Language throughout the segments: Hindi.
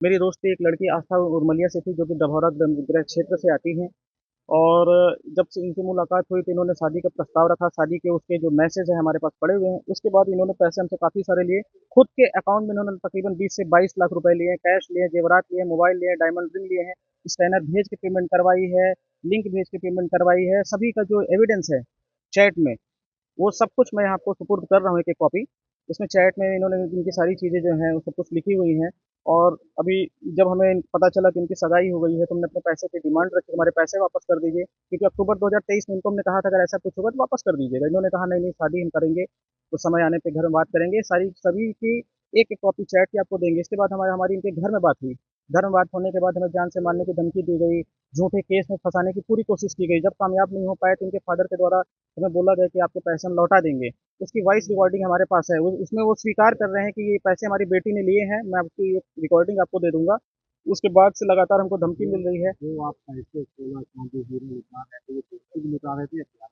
मेरी दोस्त थी एक लड़की आस्था उर्मलिया से थी, जो कि डभौरा गृह क्षेत्र से आती हैं। और जब से इनकी मुलाकात हुई तो इन्होंने शादी का प्रस्ताव रखा। शादी के उसके जो मैसेज हैं हमारे पास पड़े हुए हैं। उसके बाद इन्होंने पैसे हमसे काफ़ी सारे लिए। खुद के अकाउंट में इन्होंने तकरीबन 20 से 22 लाख रुपए लिए हैं, कैश लिए हैं, जेवरात लिए हैं, मोबाइल लिए हैं, डायमंड रिंग लिए हैं, स्कैनर भेज के पेमेंट करवाई है, लिंक भेज के पेमेंट करवाई है। सभी का जो एविडेंस है चैट में, वो सब कुछ मैं आपको सुपुर्द कर रहा हूँ एक-एक कॉपी। इसमें चैट में इन्होंने इनकी सारी चीज़ें जो हैं, वो सब कुछ लिखी हुई हैं। और अभी जब हमें पता चला कि इनकी सगाई हो गई है, तो हमने अपने पैसे की डिमांड रखी, हमारे पैसे वापस कर दीजिए। क्योंकि अक्टूबर 2023 में इनको हमने कहा था अगर ऐसा कुछ होगा तो वापस कर दीजिएगा। इन्होंने कहा नहीं, नहीं शादी हम करेंगे, तो समय आने पे घर में बात करेंगे। सारी सभी की एक-एक कॉपी चैट की आपको देंगे। इसके बाद हमारी इनके घर में बात हुई। घर में बात होने के बाद हमें जान से मारने की धमकी दी गई, झूठे केस में फँसाने की पूरी कोशिश की गई। जब कामयाब नहीं हो पाए तो इनके फादर के द्वारा हमें बोला गया कि आपके पैसे हम लौटा देंगे। उसकी वॉइस रिकॉर्डिंग हमारे पास है। वो उसमें वो स्वीकार कर रहे हैं कि ये पैसे हमारी बेटी ने लिए हैं। मैं आपकी एक रिकॉर्डिंग आपको दे दूँगा। उसके बाद से लगातार हमको धमकी मिल रही है। जो आप पैसे 16 चाँदी हीरे निकाल रहे थे, ये किसके लिए निकाल रहे थे या क्या?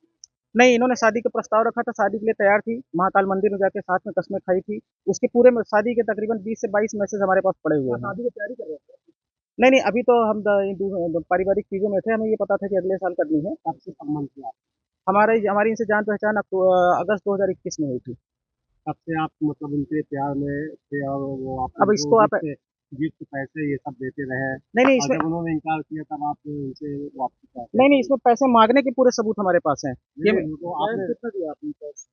नहीं, इन्होंने शादी का प्रस्ताव रखा था, शादी के लिए तैयार थी। महाकाल मंदिर में जाके साथ में कस्में खाई थी। उसके पूरे में शादी के तकरीबन 20 से 22 मैसेज हमारे पास पड़े हुए क्या हैं। शादी की तैयारी कर रहे थे? नहीं, नहीं, अभी तो हम पारिवारिक चीज़ों में थे। हमें ये पता था कि अगले साल करनी है। कब से संबंध किया? हमारी इनसे जान-पहचान अगस्त 2021 में हुई थी। कब से आप मतलब उनके प्यार में थे और वो आप अब उनको इसको आप गिफ्ट पैसे ये सब देते रहे नहीं, नहीं, और इसमें जब उन्होंने इनकार किया तब आप उनसे वापसी चाहते नहीं, नहीं, थे? इसमें पैसे माँगने के पूरे सबूत हमारे पास हैं। नहीं, ये नहीं, तो आपने कितना दिया आपने कैश?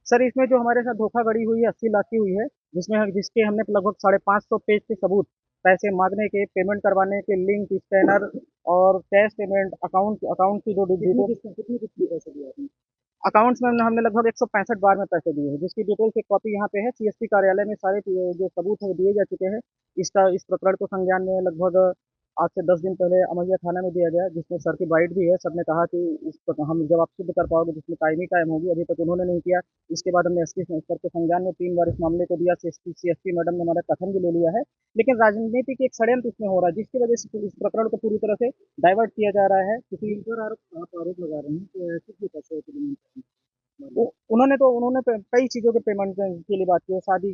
सर, इसमें जो हमारे साथ धोखाधड़ी हुई है 80 लाख की हुई है, जिसके हमने लगभग 550 पेज के सबूत, पैसे माँगने के, पेमेंट करवाने के लिंक, स्कैनर और कैश पेमेंट, अकाउंट अकाउंट की जो डिटेल, कितनी कितनी पैसे दिए आपने? अकाउंट्स में हमने लगभग 165 बार में पैसे दिए हैं, जिसकी डिटेल्स एक कॉपी यहाँ पे है। सीएसपी कार्यालय में सारे जो सबूत हैं वो दिए जा चुके हैं। इस प्रकरण को संज्ञान में लगभग आज से 10 दिन पहले अमैया थाना में दिया गया, जिसमें सर की बाइट भी है। सर ने कहा कि हम जब आप सिद्ध कर पाओगे जिसमें कायमी कायम होगी। अभी तक उन्होंने नहीं किया। इसके बाद हमने एसपी सर के संज्ञान में 3 बार इस मामले को दिया। सीएसपी मैडम ने हमारा कथन भी ले लिया है। लेकिन राजनीतिक एक षड्यंत्र इसमें हो रहा है, जिसकी वजह से इस प्रकरण को पूरी तरह से डाइवर्ट किया जा रहा है। किसी जिन पर आप आरोप लगा रहे हैं कि ऐसे क्यों पैसे होते हैं? उन्होंने कई चीज़ों के पेमेंट के लिए बात की है। शादी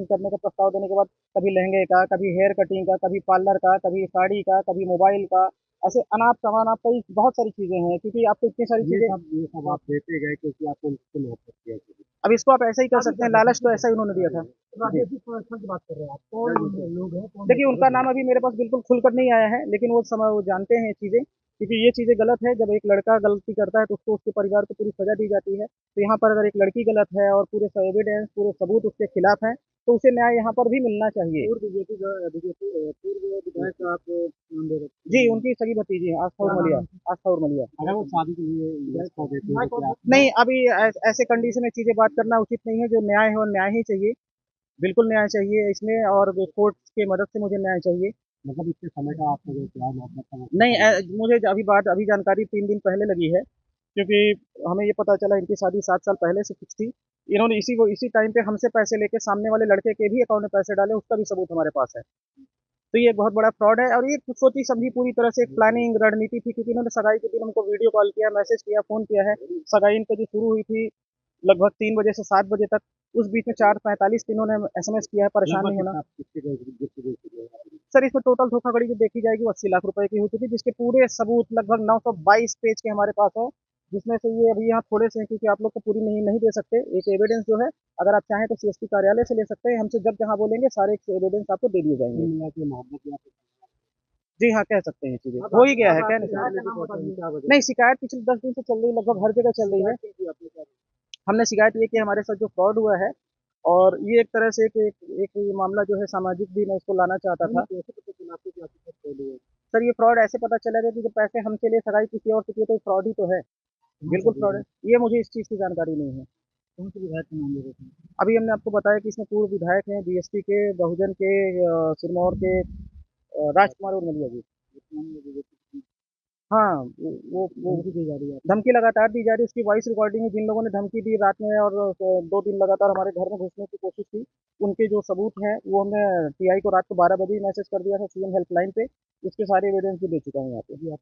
करने का प्रस्ताव देने के बाद कभी लहंगे का, कभी हेयर कटिंग का, कभी पार्लर का, कभी साड़ी का, कभी मोबाइल का, ऐसे अनाप-शनाप कई बहुत सारी चीज़ें हैं, क्योंकि आपको इतनी सारी चीज़ें। ये सब आप देते गए क्योंकि आपको उनसे मोहब्बत किया थी। अब इसको आप ऐसा ही कह सकते हैं, लालच तो ऐसा ही उन्होंने दिया था। जी। राजनीतिक संरक्षण की बात कर रहे हैं आप। कौन लोग हैं? कौन देखिए, है? उनका नाम अभी मेरे पास बिल्कुल खुलकर नहीं आया है, लेकिन वो जानते हैं ये चीज़ें, क्योंकि ये चीज़ें गलत है। जब एक लड़का गलती करता है तो उसको उसके परिवार को पूरी सज़ा दी जाती है। तो यहाँ पर अगर एक लड़की गलत है और पूरे एविडेंस, पूरे सबूत उसके खिलाफ हैं, तो उसे न्याय यहाँ पर भी मिलना चाहिए। पूर्व विधायक आप नाम दे रहे थे। जी, उनकी सगी भतीजी हैं, आस्था उर्मलिया। अगर वो शादी के लिए व्यस्त हो देते हैं तो क्या? नहीं, अभी ऐसे कंडीशन में चीज़ें बात करना उचित नहीं है। जो न्याय है वो न्याय ही चाहिए। बिल्कुल न्याय चाहिए इसमें, और कोर्ट की मदद से मुझे न्याय चाहिए। मतलब इतने समय का आपका जो प्यार मोहब्बत था वो नहीं, खत्म हो गया। मुझे अभी जानकारी 3 दिन पहले लगी है, क्योंकि हमें ये पता चला इनकी शादी 7 साल पहले से फिक्स थी। इन्होंने इसी टाइम पे हमसे पैसे लेके सामने वाले लड़के के भी अकाउंट में पैसे डाले, उसका भी सबूत हमारे पास है। तो ये एक बहुत बड़ा फ्रॉड है, और ये सोची समझी पूरी तरह से एक प्लानिंग रणनीति थी, क्योंकि इन्होंने सगाई के दिन हमको वीडियो कॉल किया, मैसेज किया, फ़ोन किया है। सगाई इनकी जो शुरू हुई थी लगभग 3 बजे से 7 बजे तक, उस बीच में 4:45 पे इन्होंने एसएमएस किया है, परेशान लगभग नहीं होना। कितना कितने गिफ्ट दे चुके हैं? सर, इसमें टोटल धोखाधड़ी जो देखी जाएगी वो 80 लाख रुपए की हो चुकी है, जिसके पूरे सबूत लगभग 922 पेज के हमारे पास है। जिसमें से ये अभी यहाँ थोड़े से हैं, क्योंकि आप लोग को पूरी नहीं नहीं दे सकते। एक एविडेंस जो है, अगर आप चाहें तो सीएसपी कार्यालय से ले सकते हैं। हमसे जब जहाँ बोलेंगे सारे एविडेंस आपको दे दिए कुल जाएँगे। मिला के मोहब्बत या फिर जी हाँ, कह सकते हैं ये चीज़ें। अब हो ही आपने गया अब है, कह आपने नहीं घर सकते। लेके पहुंचाई क्या वजह? नहीं, शिकायत पिछले 10 दिन से चल रही है, लगभग हर जगह चल रही है। शिकायत की थी आपने क्या? हमने शिकायत ये की हमारे साथ जो फ्रॉड हुआ है, और ये एक तरह से एक ये मामला जो है सामाजिक भी मैं इसको लाना चाहता नहीं था। नहीं, कैसे पता चला आपको कि आपके साथ फ्रॉड हुआ है? सर, ये फ्रॉड ऐसे पता चला था कि जब पैसे हमसे लिए सगाई किसी और से की, तो फ्रॉड ही तो है। कहाँ बिल्कुल शादी फ्रॉड है। हुई? ये मुझे इस चीज़ की जानकारी नहीं है। कौन से विधायक का नाम ले रहे थे? अभी हमने आपको बताया कि इसमें पूर्व विधायक हैं, बीएसपी के, बहुजन के, सिरमौर के, राजकुमार उर्मिला जी। हाँ, वो धमकी दी जा रही है आपको? धमकी लगातार दी जा रही है। उसकी वॉइस रिकॉर्डिंग है। जिन लोगों ने धमकी दी रात में और 2 दिन लगातार हमारे घर में घुसने की कोशिश की, उनके जो सबूत हैं वो हमने टीआई को रात को 12 बजे ही मैसेज कर दिया था, सीएम हेल्पलाइन पे। उसके सारे एविडेंस भी दे चुका हूँ यहाँ पे। जी, आप